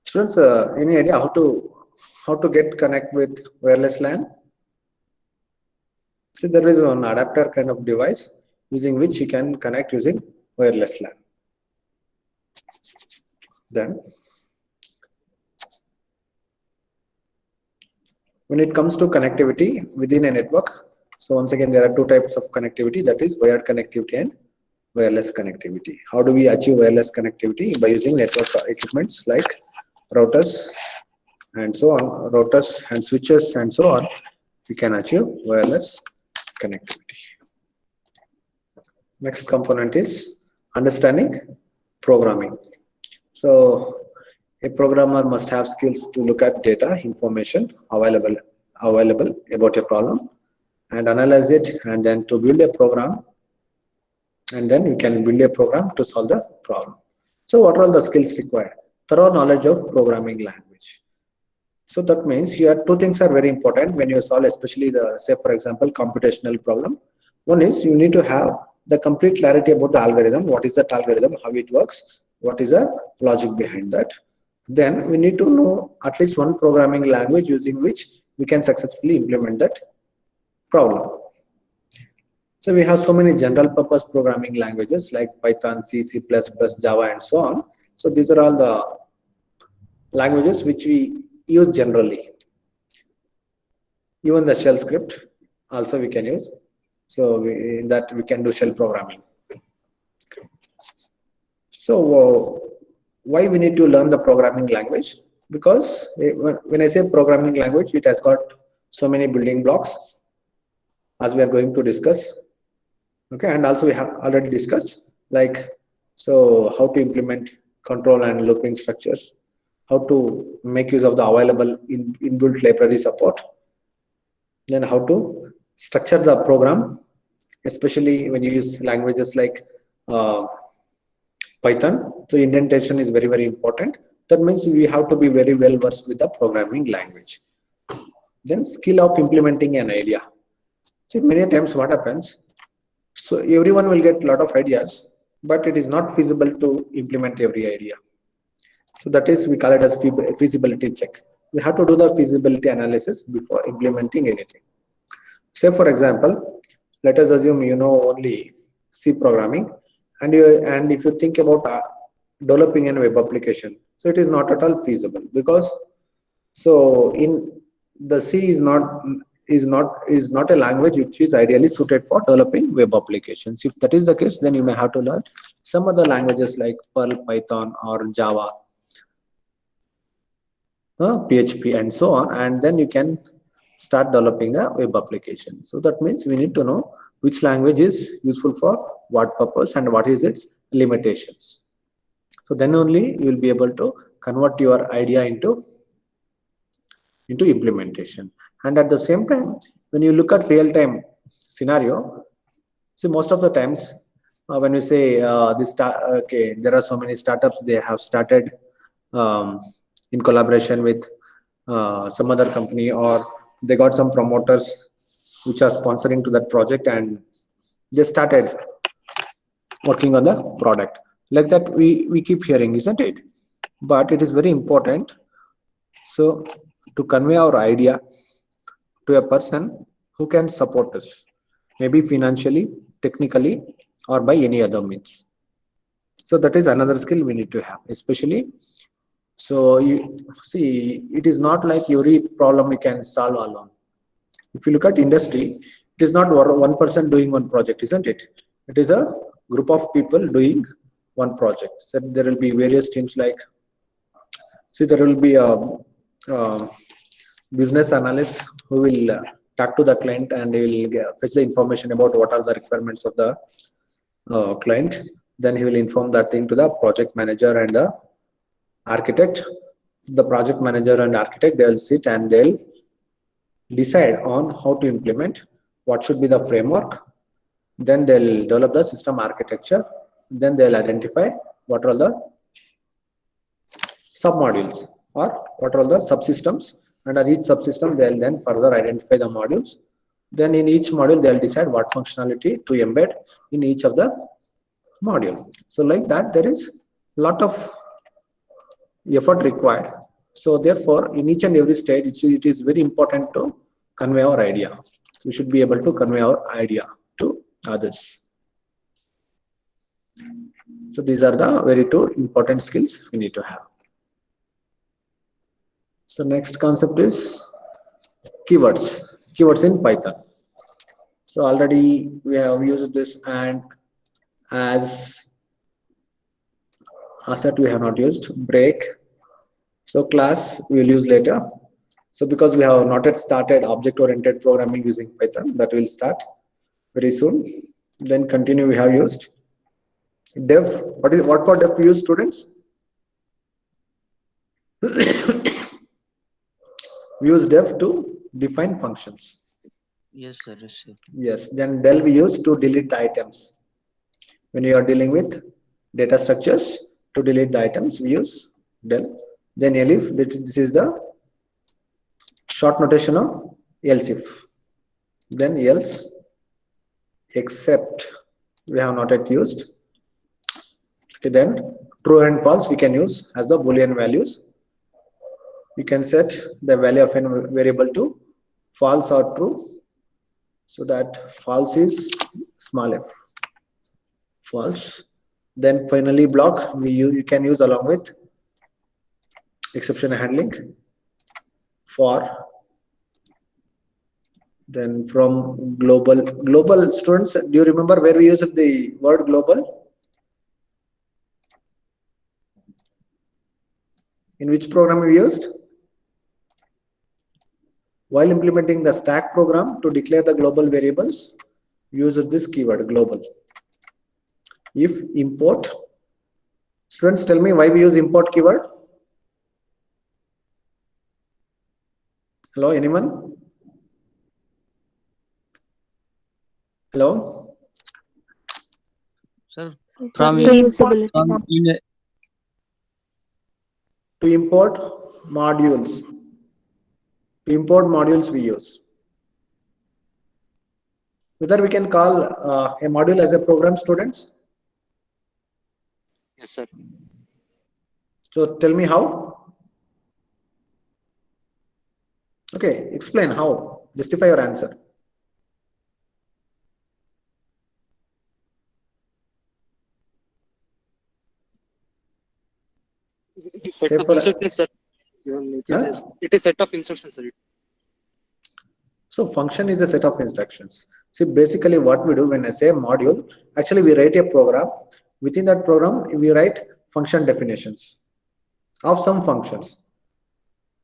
Students, any idea how to get connect with wireless LAN? So there is one adapter kind of device using which you can connect using wireless LAN. Then, when it comes to connectivity within a network, so once again there are two types of connectivity, that is wired connectivity and wireless connectivity. How do we achieve wireless connectivity? By using network equipments like routers and so on, routers and switches and so on, we can achieve wireless connectivity. Next component is understanding programming. So a programmer must have skills to look at data, information available about a problem and analyze it, and then to build a program, and then we can build a program to solve the problem. So what are all the skills required? Thorough knowledge of programming language. So that means here two things are very important when you solve, especially the, say for example, computational problem. One is you need to have the complete clarity about the algorithm. What is that algorithm? How it works? What is the logic behind that? Then we need to know at least one programming language using which we can successfully implement that problem. So we have so many general purpose programming languages like Python, C, C++, Java and so on. So these are all the languages which we use generally. Even the shell script also we can use. So in that we can do shell programming. So why we need to learn the programming language? Because when I say programming language, it has got so many building blocks as we are going to discuss. Okay, and also we have already discussed like, so how to implement control and looping structures, how to make use of the available inbuilt library support, then how to structure the program, especially when you use languages like Python. So indentation is very, very important. That means we have to be very well versed with the programming language. Then skill of implementing an idea. See, many times what happens, so everyone will get a lot of ideas, but it is not feasible to implement every idea. So that is, we call it as feasibility check. We have to do the feasibility analysis before implementing anything. Say for example, let us assume you know only C programming, and if you think about developing a web application, so it is not at all feasible, because so in the C is not a language which is ideally suited for developing web applications. If that is the case, then you may have to learn some other languages like Perl, Python or Java, PHP and so on, and then you can start developing a web application. So that means we need to know which language is useful for what purpose and what is its limitations. So then only you will be able to convert your idea into implementation. And at the same time, when you look at real-time scenario, see most of the times when you say okay, there are so many startups, they have started in collaboration with some other company, or they got some promoters which are sponsoring to that project, and they started working on the product. Like that we keep hearing, isn't it? But it is very important, so to convey our idea to a person who can support us, maybe financially, technically, or by any other means. So that is another skill we need to have, especially. So you see, it is not like every problem you can solve alone. If you look at industry, it is not one person doing one project, isn't it? It is a group of people doing one project. So there will be various teams like, see, there will be a business analyst who will talk to the client, and he will fetch the information about what are the requirements of the client. Then he will inform that thing to the project manager and the architect. The project manager and architect, they will sit and they'll decide on how to implement, what should be the framework. Then they'll develop the system architecture. Then they'll identify what are the submodules or what are the subsystems. Under each subsystem, they'll then further identify the modules. Then in each module, they'll decide what functionality to embed in each of the module. So like that, there is a lot of effort required. So therefore, in each and every stage, it is very important to convey our idea. So we should be able to convey our idea to others. So these are the very two important skills we need to have. So next concept is keywords. Keywords in Python. So already we have used this, and as asset we have not used. Break. So class we will use later. So because we have not yet started object-oriented programming using Python, that will start very soon. Then continue, we have used def. What for def we use, students? We use def to define functions. Yes, sir. Yes, sir. Yes. Then del we use to delete the items. When you are dealing with data structures, to delete the items, we use del. Then elif, this is the short notation of else if. Then else, except we have not yet used. Okay, then true and false we can use as the Boolean values. You can set the value of a variable to false or true. So that false is small f, false. Then finally block you can use along with exception handling for. Then from global students, do you remember where we used the word global? In which program we used? While implementing the stack program to declare the global variables, we used this keyword global. If import, students tell me why we use import keyword. Hello, anyone? Hello? Sir, Reusability. To import modules. To import modules we use. Whether we can call a module as a program, students? Yes, sir. So tell me how. Okay, explain how. Justify your answer. It is set of instructions, sir. It is set of instructions, sir. So function is a set of instructions. See, basically what we do when I say module, actually we write a program. Within that program, we write function definitions of some functions.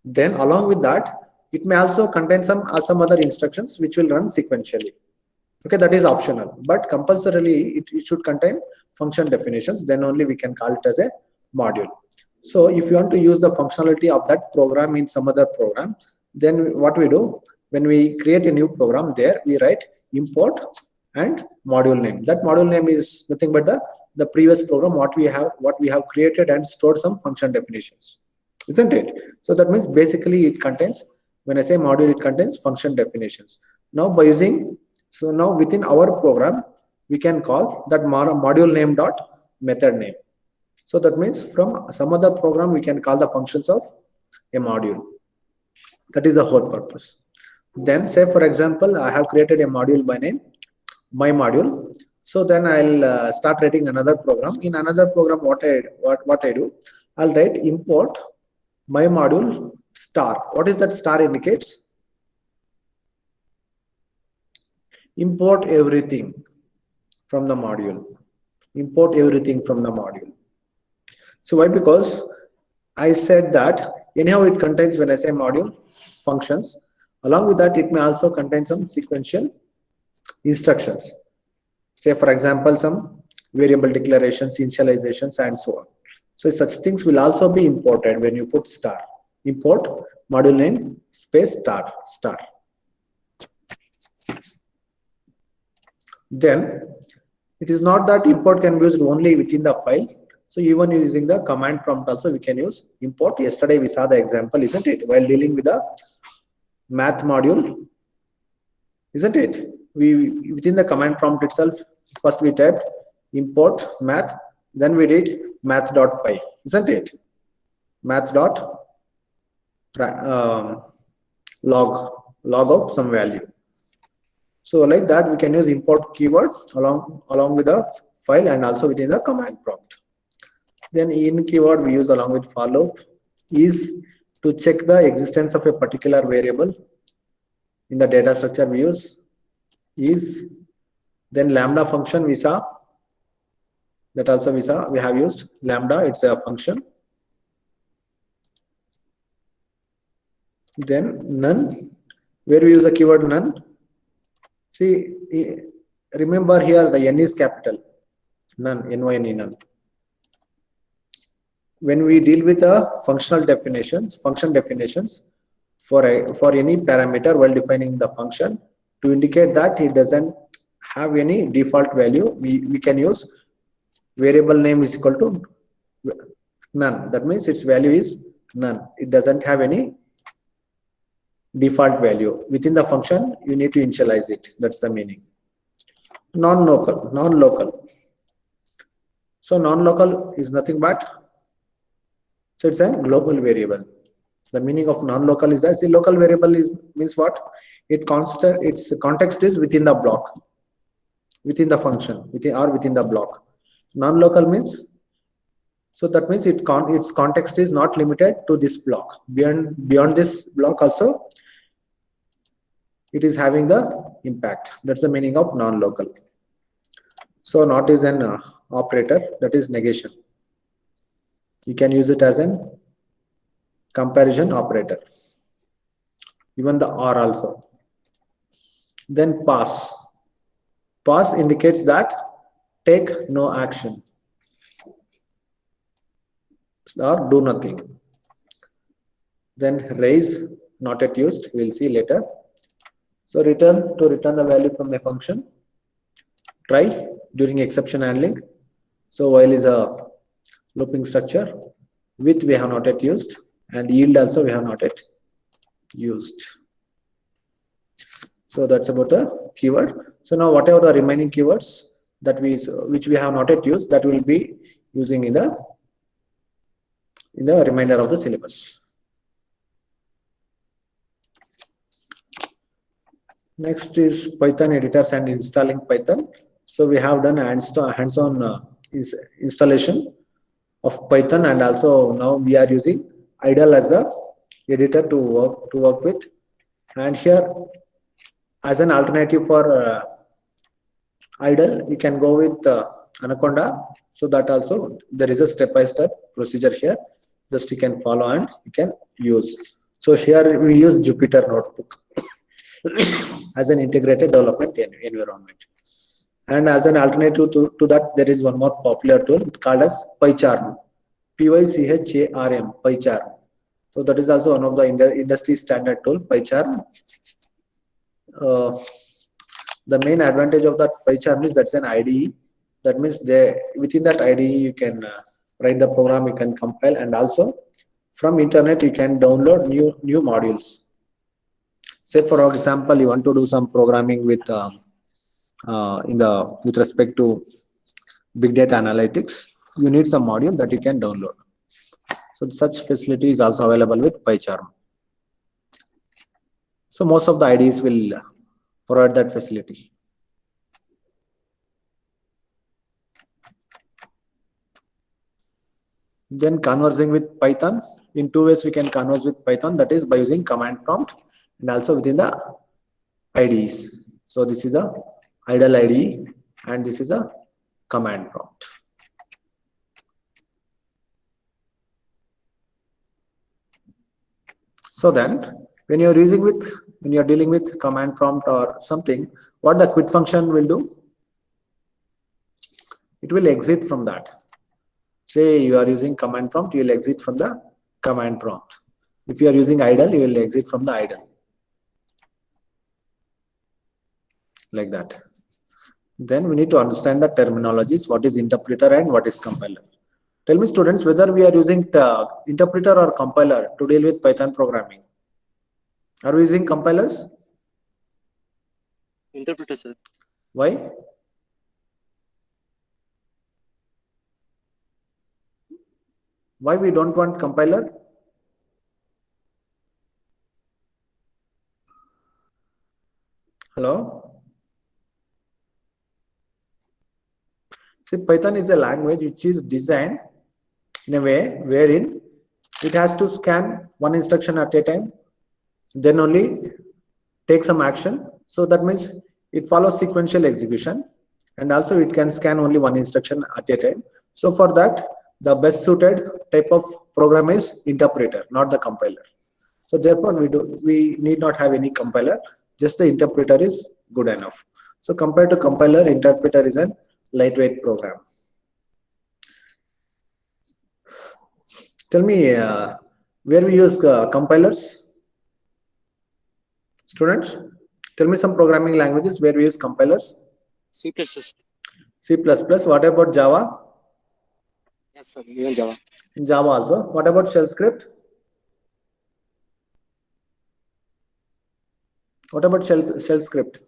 Then along with that, it may also contain some other instructions which will run sequentially. Okay, that is optional, but compulsorily it should contain function definitions. Then only we can call it as a module. So if you want to use the functionality of that program in some other program, then what we do, when we create a new program, there we write import and module name. That module name is nothing but the previous program what we have created and stored some function definitions, isn't it? So that means basically it contains, when I say module, it contains function definitions. Now by using, so now within our program we can call that module name dot method name. So that means from some other program we can call the functions of a module. That is the whole purpose. Then say for example, I have created a module by name my module. So then I'll start writing another program. In another program, what I do, I'll write import my module star. What is that star indicates? Import everything from the module. Import everything from the module. So why? Because I said that anyhow it contains, when I say module, functions. Along with that, it may also contain some sequential instructions. Say for example, some variable declarations, initializations, and so on. So such things will also be imported when you put star. Import module name space star. Then it is not that import can be used only within the file. So even using the command prompt also we can use import. Yesterday we saw the example, isn't it? While dealing with the math module, isn't it? We within the command prompt itself, first we typed import math, then we did math.py, isn't it? math dot log of some value. So like that, we can use import keyword along with the file and also within the command prompt. Then in keyword we use along with for loop is to check the existence of a particular variable. In the data structure we use is. Then lambda function we saw, that also we have used lambda, it's a function. Then none, where we use the keyword none. See, remember here the n is capital, none, n-y-n-e, none. When we deal with the function definitions for any parameter while defining the function, to indicate that it doesn't have any default value, we can use variable name is equal to none. That means its value is none. It doesn't have any default value. Within the function, you need to initialize it. That's the meaning. Non-local. So non-local is nothing but, so it's a global variable. The meaning of non-local is that, see, local variable means what? Its context is within the block, within the function, within the block. Non-local means, so that means its context is not limited to this block. Beyond this block also, it is having the impact. That's the meaning of non-local. So not is an operator, that is negation. You can use it as an comparison operator. Even the or also. Then pass. Pass indicates that take no action or do nothing. Then raise, not yet used, we'll see later. So return, to return the value from a function. Try, during exception handling. So while is a looping structure. With we have not yet used, and yield also we have not yet used. So that's about the keyword. So now whatever the remaining keywords that which we have not yet used, that will be using in the remainder of the syllabus. Next is Python editors and installing Python. So we have done hands-on installation of Python, and also now we are using IDLE as the editor to work with. And here, as an alternative for IDLE, you can go with Anaconda. So that also there is a step-by-step procedure here. Just you can follow and you can use. So here we use Jupyter Notebook as an integrated development environment. And as an alternative to that, there is one more popular tool called as PyCharm. PyCharm, PyCharm. So that is also one of the industry standard tool, PyCharm. The main advantage of that PyCharm is that's an IDE. That means within that IDE you can write the program, you can compile, and also from internet you can download new modules. Say for example, you want to do some programming with with respect to big data analytics, you need some module that you can download. So such facility is also available with PyCharm. So most of the IDEs will provide that facility. Then conversing with Python, in two ways we can converse with Python, that is by using command prompt and also within the IDEs. So this is a IDLE IDE and this is a command prompt. So then when you're dealing with command prompt or something, what the quit function will do? It will exit from that. Say you are using command prompt, you will exit from the command prompt. If you are using IDLE, you will exit from the IDLE. Like that. Then we need to understand the terminologies, what is interpreter and what is compiler. Tell me students whether we are using interpreter or compiler to deal with Python programming. Are we using compilers? Interpreter, sir. Why? Why we don't want compiler? Hello? See, Python is a language which is designed in a way wherein it has to scan one instruction at a time, then only take some action. So that means it follows sequential execution, and also it can scan only one instruction at a time. So for that, the best suited type of program is interpreter, not the compiler. So therefore we need not have any compiler, just the interpreter is good enough. So compared to compiler, interpreter is a lightweight program. Tell me where we use compilers. Students, tell me some programming languages where we use compilers. C++. C++. What about Java? Yes, sir. Even Java. In Java also. What about shell script? What about shell script?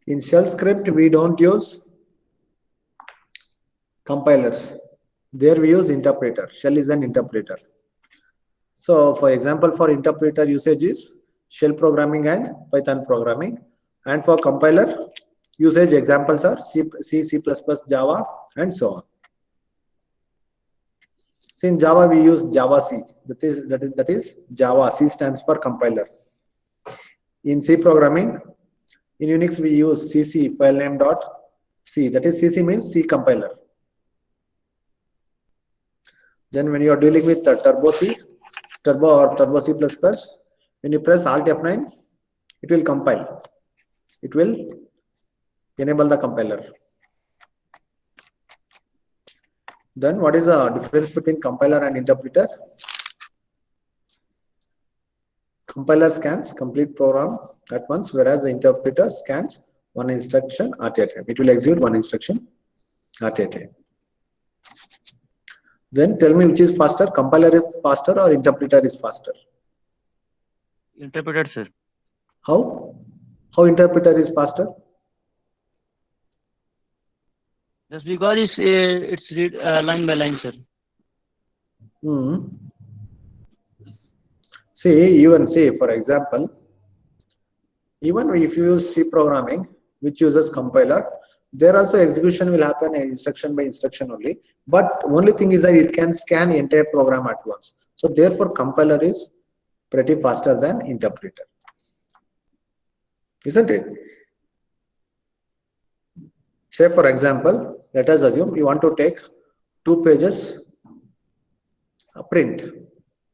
In shell script, we don't use compilers. There we use interpreter. Shell is an interpreter. So for example, for interpreter usage is shell programming and Python programming. And for compiler usage examples are C, C++, Java, and so on. So in Java we use Java C. That is Java. C stands for compiler. In C programming, in Unix we use cc filename.c. That is cc means C compiler. Then when you are dealing with Turbo C, Turbo C++, when you press Alt F9, it will compile. It will enable the compiler. Then what is the difference between compiler and interpreter? Compiler scans complete program at once, whereas the interpreter scans one instruction at a time. It will execute one instruction at a time. Then tell me which is faster, compiler is faster or interpreter is faster? Interpreter, sir. How? How interpreter is faster? Just because it's read line by line, sir. See, for example, even if you use C programming, which uses compiler, there also execution will happen instruction by instruction only. But only thing is that it can scan the entire program at once. So therefore, compiler is pretty faster than interpreter, isn't it? Say for example, let us assume you want to take 2 pages print.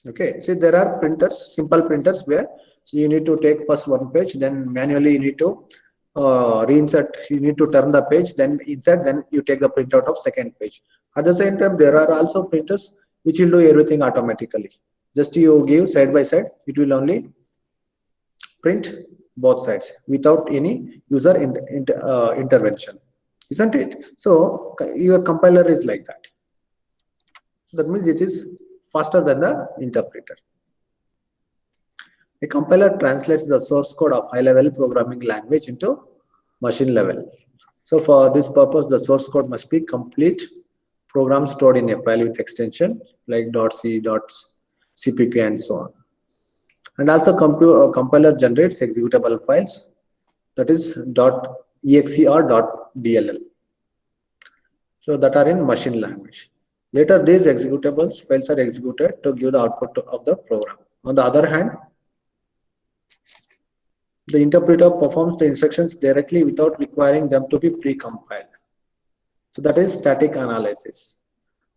Okay, see there are printers, simple printers where you need to take first 1 page, then manually you need to reinsert, you need to turn the page, then insert, then you take the printout of second page. At the same time, there are also printers which will do everything automatically. Just you give side by side, it will only print both sides without any user intervention, isn't it? So your compiler is like that. That means it is faster than the interpreter. A compiler translates the source code of high-level programming language into machine level. So for this purpose, the source code must be complete program stored in a file with extension like .c, .cpp and so on. And also compiler generates executable files, that is .exe or .dll. So that are in machine language. Later these executables files are executed to give the output of the program. On the other hand, the interpreter performs the instructions directly without requiring them to be pre-compiled. So that is static analysis.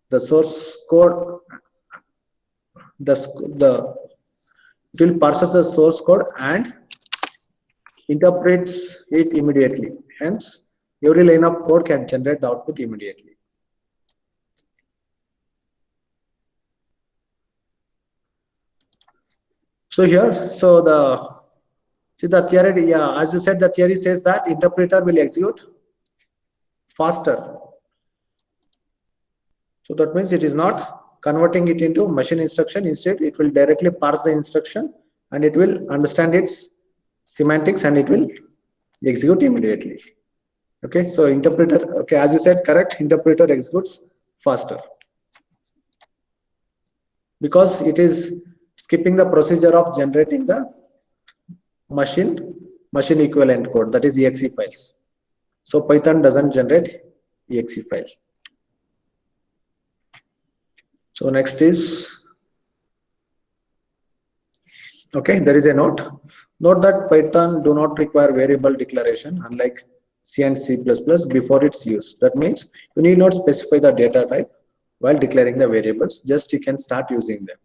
The source code, it will parses the source code and interprets it immediately. Hence, every line of code can generate the output immediately. So here, see the theory, yeah, as you said, the theory says that interpreter will execute faster. So that means it is not converting it into machine instruction. Instead, it will directly parse the instruction and it will understand its semantics and it will execute immediately. Okay, so interpreter, okay, as you said, correct, interpreter executes faster because it is skipping the procedure of generating the machine equivalent code, that is exe files. So Python doesn't generate exe file. So next is, okay, there is a note. Note that Python do not require variable declaration unlike C and C++ before its use. That means you need not specify the data type while declaring the variables, just you can start using them.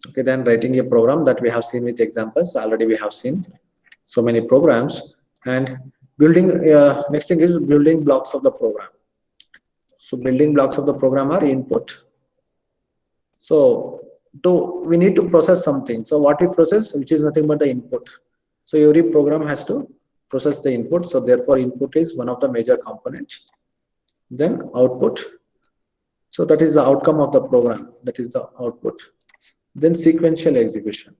Okay, then writing a program that we have seen with examples, already we have seen so many programs, and building, next thing is building blocks of the program. So building blocks of the program are input. So we need to process something. So what we process, which is nothing but the input. So every program has to process the input. So therefore input is one of the major components. Then output. So that is the outcome of the program. That is the output. Then sequential execution.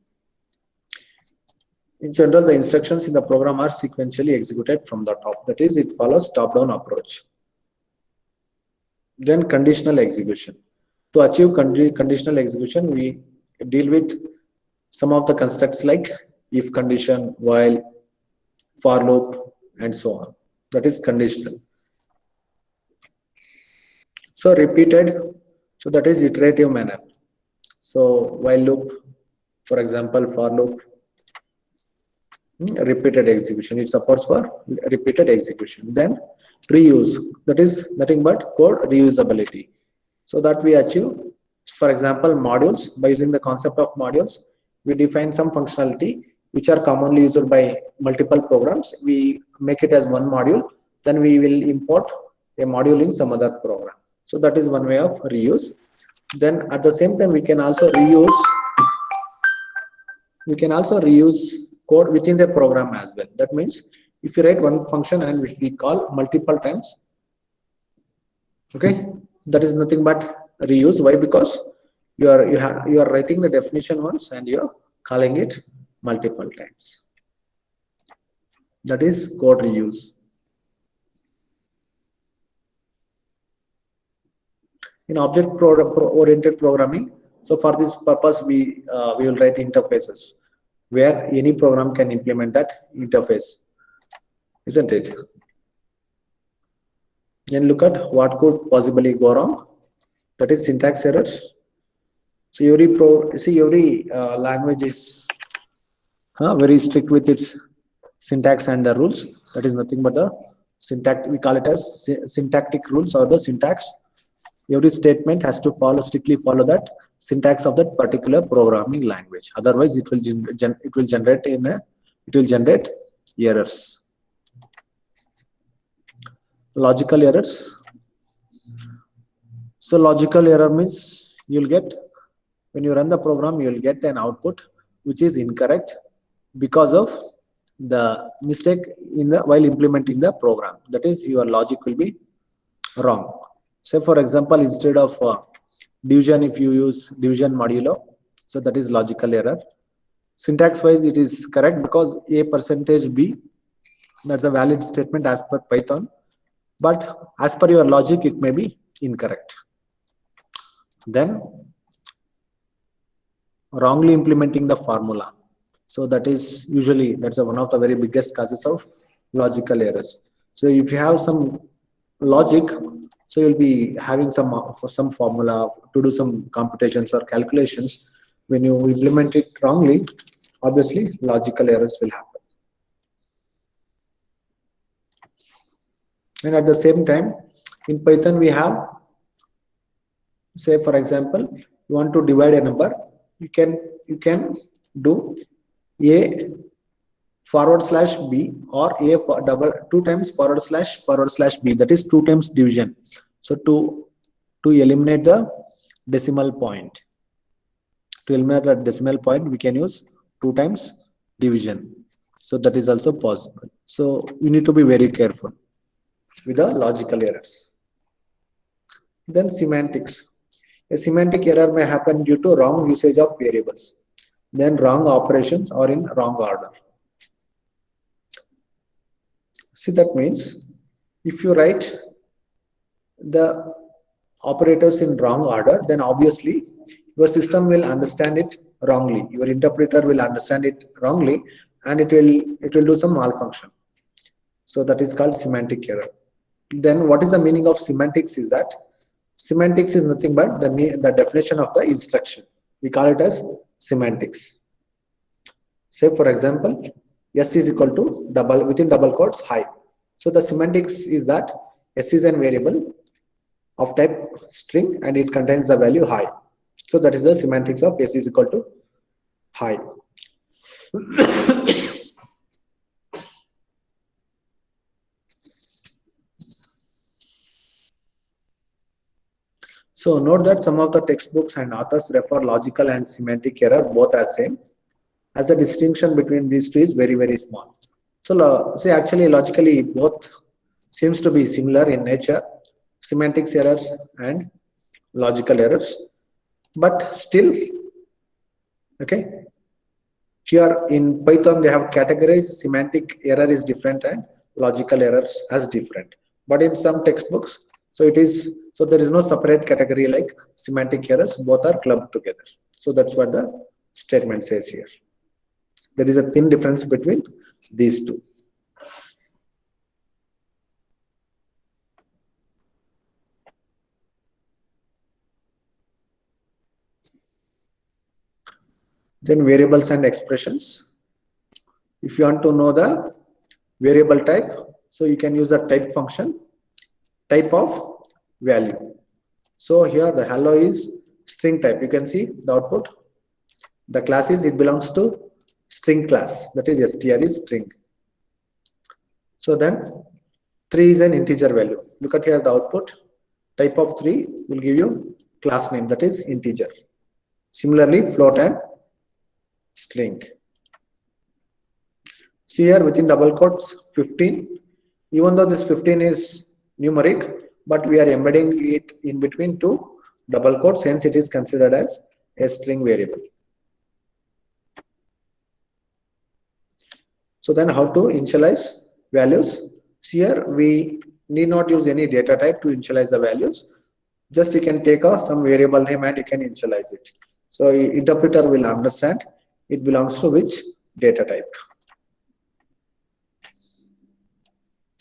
In general, the instructions in the program are sequentially executed from the top. That is, it follows top-down approach. Then conditional execution. To achieve conditional execution, we deal with some of the constructs like if condition, while, for loop, and so on. That is conditional. So repeated, so that is iterative manner. So while loop, for example, for loop, repeated execution, it supports for repeated execution. Then reuse, that is nothing but code reusability. So that we achieve, for example, modules. By using the concept of modules, we define some functionality which are commonly used by multiple programs. We make it as one module, then we will import a module in some other program. So that is one way of reuse. Then at the same time, we can also reuse code within the program as well. That means if you write one function and if we call multiple times, okay, that is nothing but reuse. Why? Because you are writing the definition once and you are calling it multiple times. That is code reuse. In object-oriented programming, so for this purpose, we will write interfaces where any program can implement that interface, isn't it? Then look at what could possibly go wrong. That is syntax errors. So every language is very strict with its syntax and the rules. That is nothing but the syntax. We call it as syntactic rules or the syntax. Every statement has to strictly follow that syntax of that particular programming language. Otherwise, it will generate errors. Logical errors. So logical error means you'll get, when you run the program, you'll get an output which is incorrect because of the mistake while implementing the program. That is, your logic will be wrong. Say for example, instead of division, if you use division modulo, so that is logical error. Syntax wise, it is correct because a%b, that's a valid statement as per Python, but as per your logic, it may be incorrect. Then wrongly implementing the formula. So that is usually, that's one of the very biggest causes of logical errors. So if you have some logic, so you'll be having some formula to do some computations or calculations. When you implement it wrongly, obviously logical errors will happen. And at the same time, in Python we have, say for example, you want to divide a number, you can do a/b or a for two times //b, that is 2 times division. So to eliminate the decimal point, we can use 2 times division. So that is also possible. So you need to be very careful with the logical errors. Then semantics. A semantic error may happen due to wrong usage of variables, then wrong operations or in wrong order. See, that means if you write the operators in wrong order, then obviously your system will understand it wrongly. Your interpreter will understand it wrongly, and it will do some malfunction. So that is called semantic error. Then what is the meaning of semantics is that semantics is nothing but the definition of the instruction. We call it as semantics. Say for example, s is equal to within double quotes high. So the semantics is that s is an variable of type string and it contains the value high. So that is the semantics of s is equal to high. So note that some of the textbooks and authors refer logical and semantic error both as same, as the distinction between these two is very, very small. So say actually logically both seems to be similar in nature, semantics errors and logical errors, but still, okay, here in Python they have categorized semantic error is different and logical errors as different. But in some textbooks, so there is no separate category like semantic errors, both are clubbed together. So that's what the statement says here. There is a thin difference between these two. Then variables and expressions. If you want to know the variable type, so you can use the type function, type of value. So here the hello is string type. You can see the output. The class it belongs to string class, that is str is string. So then 3 is an integer value. Look at here the output. Type of 3 will give you class name, that is integer. Similarly float and string. See here within double quotes 15. Even though this 15 is numeric, but we are embedding it in between two double quotes, hence it is considered as a string variable. So then how to initialize values? Here we need not use any data type to initialize the values. Just you can take some variable name and you can initialize it. So interpreter will understand it belongs to which data type.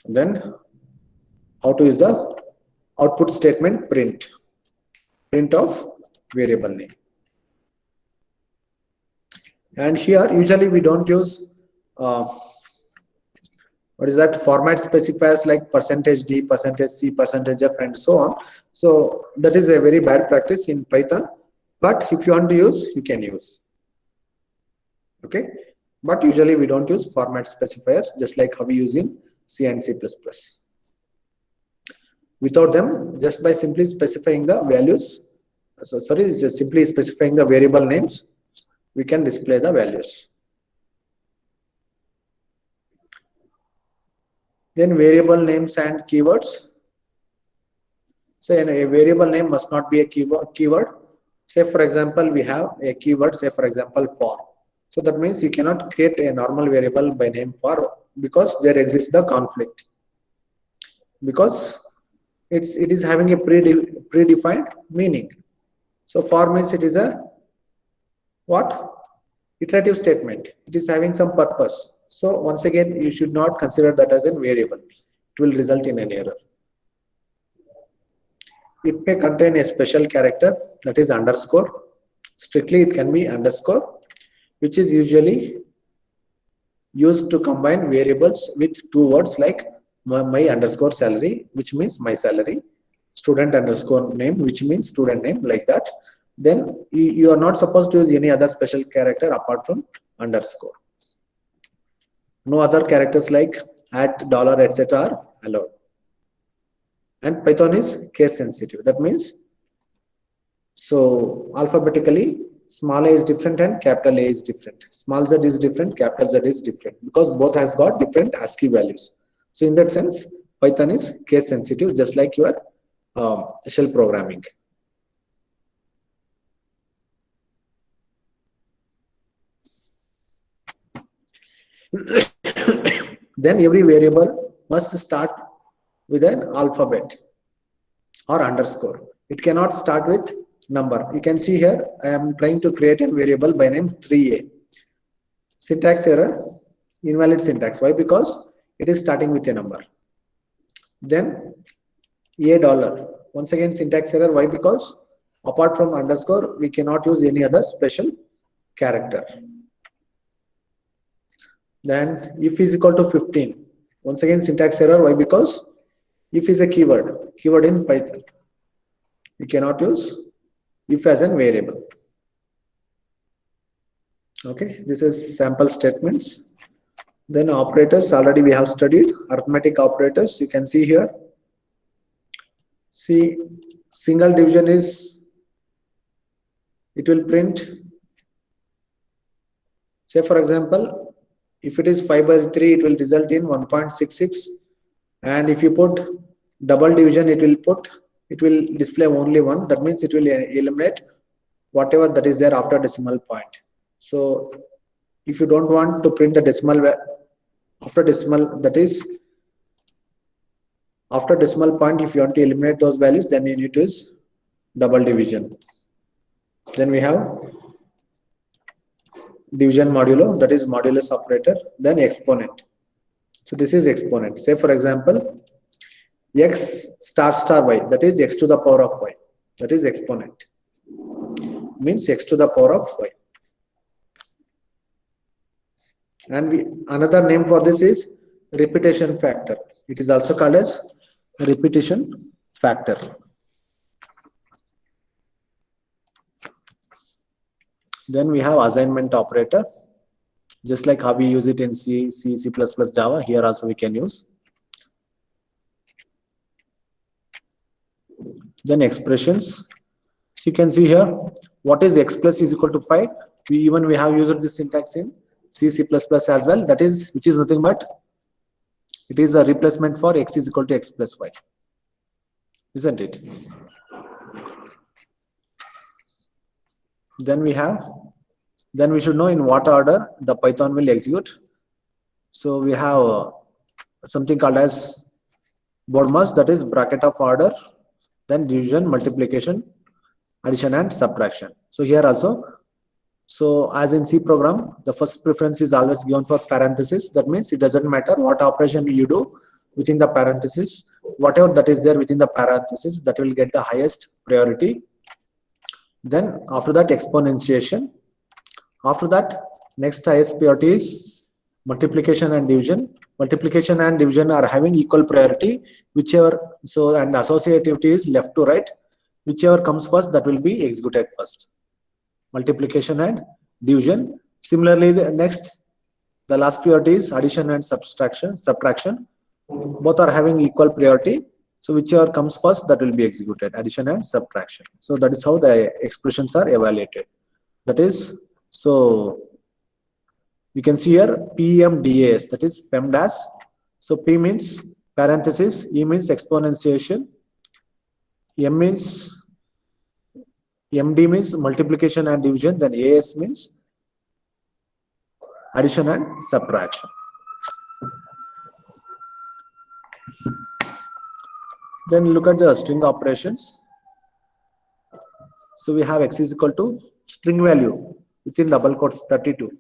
Then how to use the output statement print of variable name. And here usually we don't use what is that format specifiers like %d, %c, %f and so on. So that is a very bad practice in Python, but if you want to use, you can use. Okay, but usually we don't use format specifiers, just like how we use in C and C++. Without them, just by simply specifying the values, just simply specifying the variable names, we can display the values. Then variable names and keywords. Say a variable name must not be a keyword. Say for example, we have a keyword, say for example for. So that means you cannot create a normal variable by name for, because there exists the conflict. Because it is having a predefined meaning. So for means it is a what? Iterative statement. It is having some purpose. So once again, you should not consider that as a variable. It will result in an error. It may contain a special character, that is underscore. Strictly it can be underscore, which is usually used to combine variables with two words like my underscore salary, which means my salary, student underscore name, which means student name, like that. Then you are not supposed to use any other special character apart from underscore. No other characters like at, dollar, etc. are allowed. And Python is case sensitive. That means, so alphabetically, small a is different and capital A is different. Small z is different, capital Z is different, because both has got different ASCII values. So in that sense, Python is case sensitive, just like your shell programming. Then every variable must start with an alphabet or underscore. It cannot start with number. You can see here, I am trying to create a variable by name 3a. Syntax error, invalid syntax. Why? Because it is starting with a number. Then $. Once again, syntax error. Why? Because apart from underscore, we cannot use any other special character. Then if is equal to 15. Once again, syntax error. Why? Because if is a keyword in Python. We cannot use if as a variable. Okay, this is sample statements. Then operators, already we have studied arithmetic operators. You can see here. See, single division is, it will print, say for example, if it is 5 by 3, it will result in 1.66. And if you put double division, it will display only 1. That means it will eliminate whatever that is there after decimal point. So if you don't want to print the decimal after decimal, that is after decimal point, if you want to eliminate those values, then you need to use double division. Then we have division modulo, that is modulus operator, then exponent. So this is exponent. Say for example, x star star y, that is x to the power of y, that is exponent, means x to the power of y. And another name for this is repetition factor. It is also called as repetition factor. Then we have assignment operator, just like how we use it in C, C++, Java. Here also we can use. Then expressions. So you can see here, what is x plus is equal to 5. We have used this syntax in C, C++ as well. That is, which is nothing but, it is a replacement for x is equal to x plus y, isn't it? Then we should know in what order the Python will execute. So we have something called as BODMAS, that is bracket of order, then division, multiplication, addition and subtraction. So here also, so as in C program, the first preference is always given for parenthesis. That means it doesn't matter what operation you do within the parenthesis, whatever that is there within the parenthesis, that will get the highest priority. Then after that, exponentiation. After that, next highest priority is multiplication and division. Multiplication and division are having equal priority, whichever, so, and associativity is left to right. Whichever comes first, that will be executed first. Multiplication and division. Similarly, the last priority is addition and subtraction. Both are having equal priority. So whichever comes first, that will be executed, addition and subtraction. So that is how the expressions are evaluated. That is, so we can see here PEMDAS, that is PEMDAS. So P means parenthesis, E means exponentiation, M means MD means multiplication and division, then AS means addition and subtraction. Then look at the string operations. So we have x is equal to string value within double quotes 32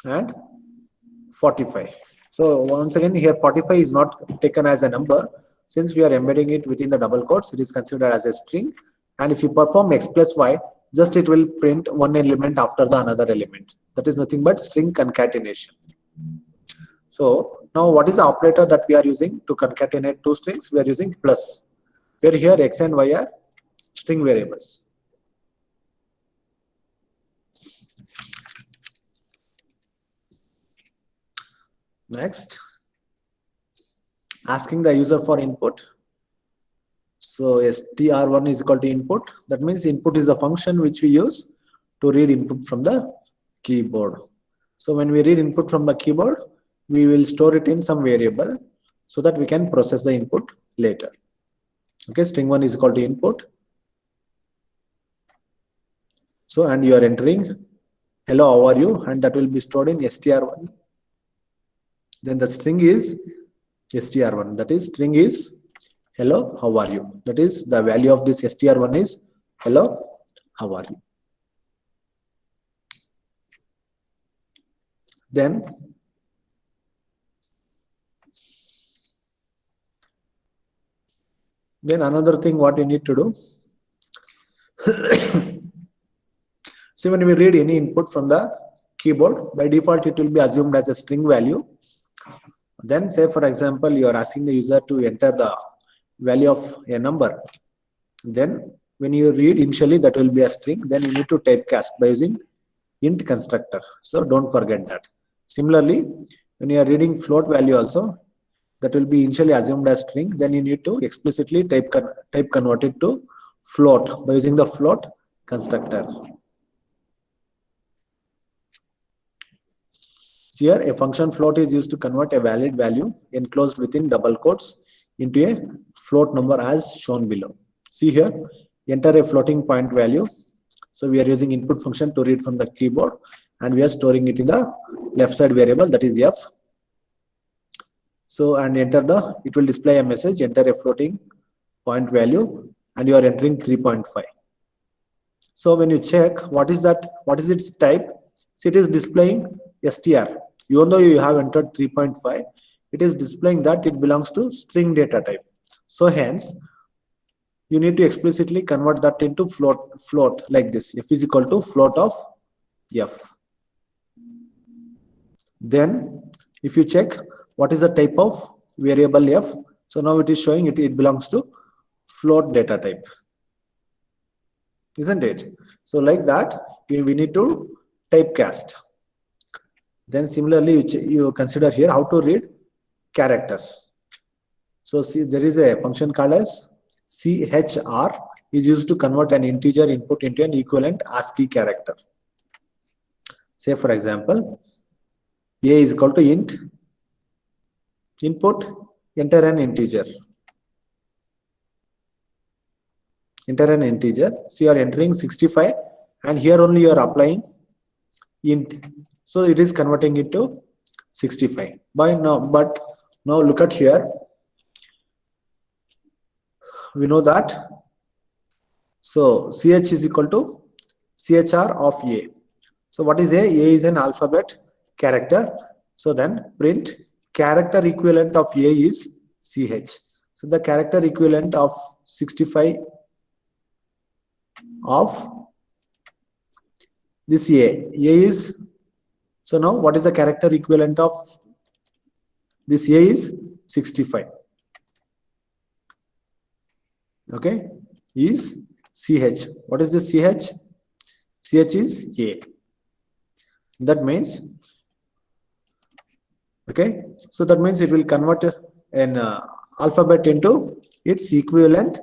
and 45. So once again here 45 is not taken as a number. Since we are embedding it within the double quotes, it is considered as a string. And if you perform x plus y, just it will print one element after the another element. That is nothing but string concatenation. So now what is the operator that we are using to concatenate two strings? We are using plus, where here x and y are string variables. Next, asking the user for input. So str1 is equal to input. That means input is the function which we use to read input from the keyboard. So when we read input from the keyboard, we will store it in some variable so that we can process the input later. Okay, string1 is equal to input. So, and you are entering hello, how are you? And that will be stored in str1. Then the string is str1. That is string is hello, how are you? That is the value of this str1 is hello, how are you? Then another thing what you need to do. So when we read any input from the keyboard, by default it will be assumed as a string value. Then say for example you are asking the user to enter the value of a number. Then when you read initially that will be a string, then you need to typecast by using int constructor. So don't forget that. Similarly, when you are reading float value also, that will be initially assumed as string, then you need to explicitly type convert it to float by using the float constructor. Here a function float is used to convert a valid value enclosed within double quotes into a float number as shown below. See here, enter a floating point value. So we are using input function to read from the keyboard, and we are storing it in the left side variable, that is f. So and enter it will display a message, enter a floating point value, and you are entering 3.5. So when you check what is its type, so it is displaying str. Even though you have entered 3.5, it is displaying that it belongs to string data type. So hence you need to explicitly convert that into float like this. F is equal to float of f. Then if you check what is the type of variable f, so now it is showing it belongs to float data type, isn't it? So like that we need to typecast. Then similarly you consider here how to read characters. So see, there is a function called as chr is used to convert an integer input into an equivalent ASCII character. Say for example, a is equal to int input, enter an integer. Enter an integer. So you are entering 65, and here only you are applying int. So it is converting it to 65. But now look at here. We know that. So ch is equal to chr of a. So what is a? A is an alphabet character. So then print character equivalent of a is ch. So the character equivalent of 65 of this a is, so now what is the character equivalent of this a is 65. Okay, is ch. What is this ch? Ch is a. That means, okay, so that means it will convert an alphabet into its equivalent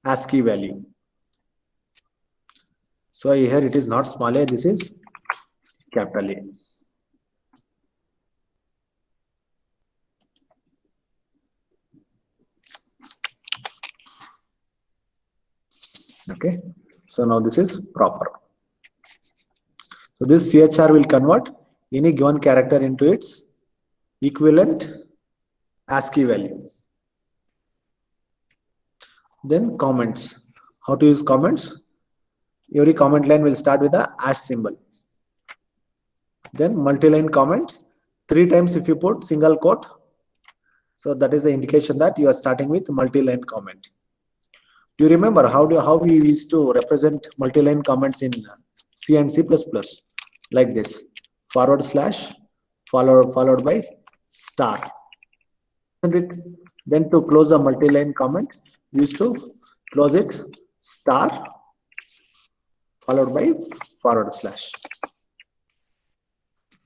ASCII value. So here it is not small a, this is capital A. Okay, so now this is proper. So this chr will convert any given character into its equivalent ASCII value. Then comments. How to use comments? Every comment line will start with a hash symbol. Then multi-line comments. 3 times if you put single quote, so that is the indication that you are starting with multi-line comment. Do you remember how we used to represent multi-line comments in C and C++? Like this: / followed by star. Then to close a multi-line comment, we used to close it star followed by /.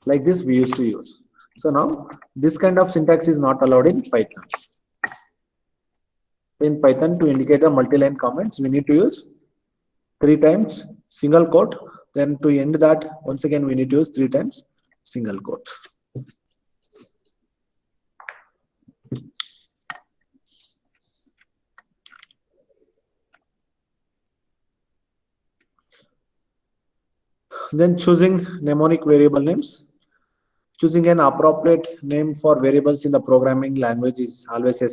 Like this we used to use. So now this kind of syntax is not allowed in Python. In Python, to indicate the multi-line comments, we need to use 3 times single quote. Then to end that, once again we need to use 3 times single quote. Then choosing mnemonic variable names. Choosing an appropriate name for variables in the programming language is always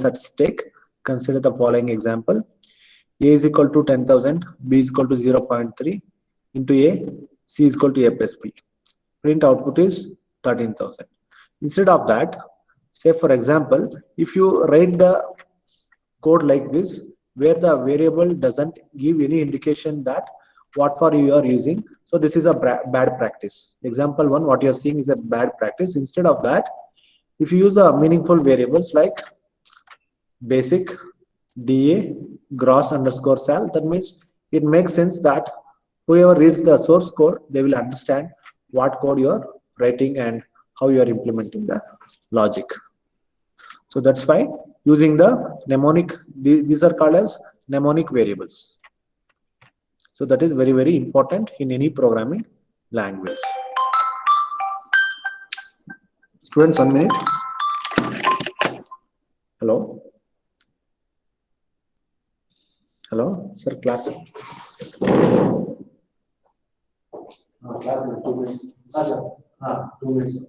at stake. Consider the following example. A is equal to 10,000, B is equal to 0.3 into A, C is equal to A plus B. Print output is 13,000. Instead of that, say for example, if you write the code like this, where the variable doesn't give any indication that what for you are using, so this is a bad practice. Example 1, what you are seeing is a bad practice. Instead of that, if you use a meaningful variables like basic, DA, gross underscore sal, that means it makes sense that whoever reads the source code, they will understand what code you are writing and how you are implementing the logic. So that's why using the mnemonic, these are called as mnemonic variables. So that is very, very important in any programming language. Students, 1 minute. Hello. Hello, sir, class. Class 2 minutes. 2 minutes.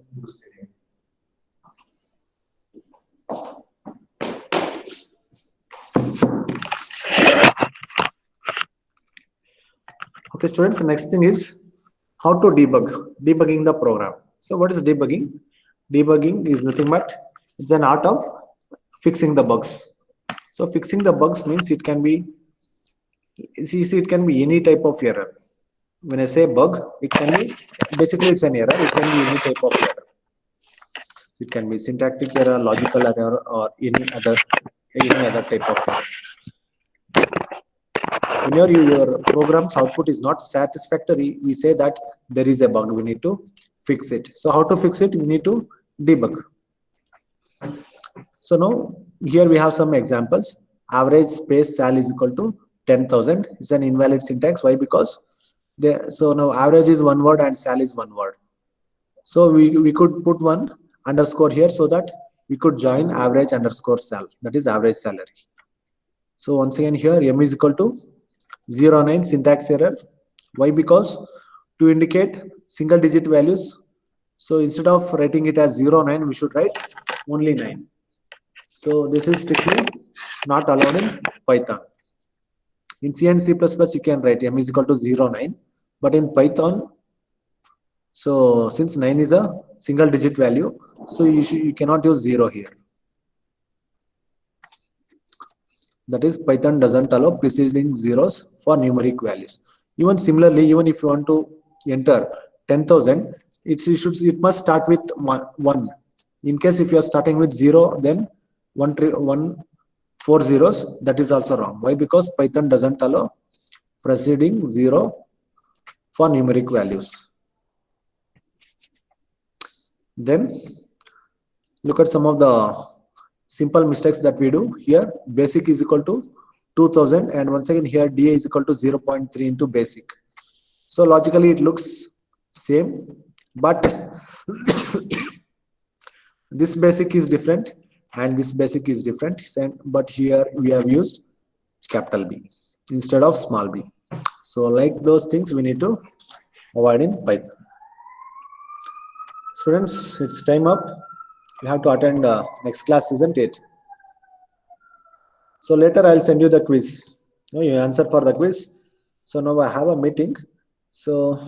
Okay, students, the next thing is how to debugging the program. So what is debugging? Debugging is nothing but it's an art of fixing the bugs. So fixing the bugs means it can be any type of error. When I say bug, it can be basically it's an error. It can be any type of error. It can be syntactic error, logical error, or any other type of error. When your program's output is not satisfactory, we say that there is a bug, we need to fix it. So how to fix it? We need to debug. So now here we have some examples. Average space sal is equal to 10,000. It's an invalid syntax. Why? Because so now average is one word and sal is one word. So we could put one underscore here so that we could join average underscore sal, that is average salary. So once again here m is equal to 09, syntax error. Why? Because to indicate single digit values, so instead of writing it as 09, we should write only 9. So this is strictly not allowed in Python. In C and C++, you can write m is equal to 09, but in Python, so since 9 is a single digit value, so you cannot use 0 here. That is, Python doesn't allow preceding zeros for numeric values. Even similarly, even if you want to enter 10,000, it must start with 1. In case if you are starting with 0, then 4 zeros, that is also wrong. Why? Because Python doesn't allow preceding 0 for numeric values. Then look at some of the simple mistakes that we do here. Basic is equal to 2000, and once again here DA is equal to 0.3 into basic. So logically it looks same, but this basic is different and this basic is different, but here we have used capital B instead of small b. So like those things we need to avoid in Python. Students, it's time up. You have to attend next class, isn't it? So later I'll send you the quiz. You answer for the quiz. So now I have a meeting. So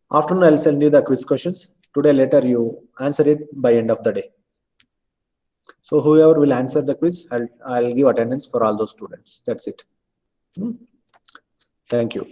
afternoon I'll send you the quiz questions. Today later you answer it by end of the day. So whoever will answer the quiz, I'll give attendance for all those students. That's it. Thank you.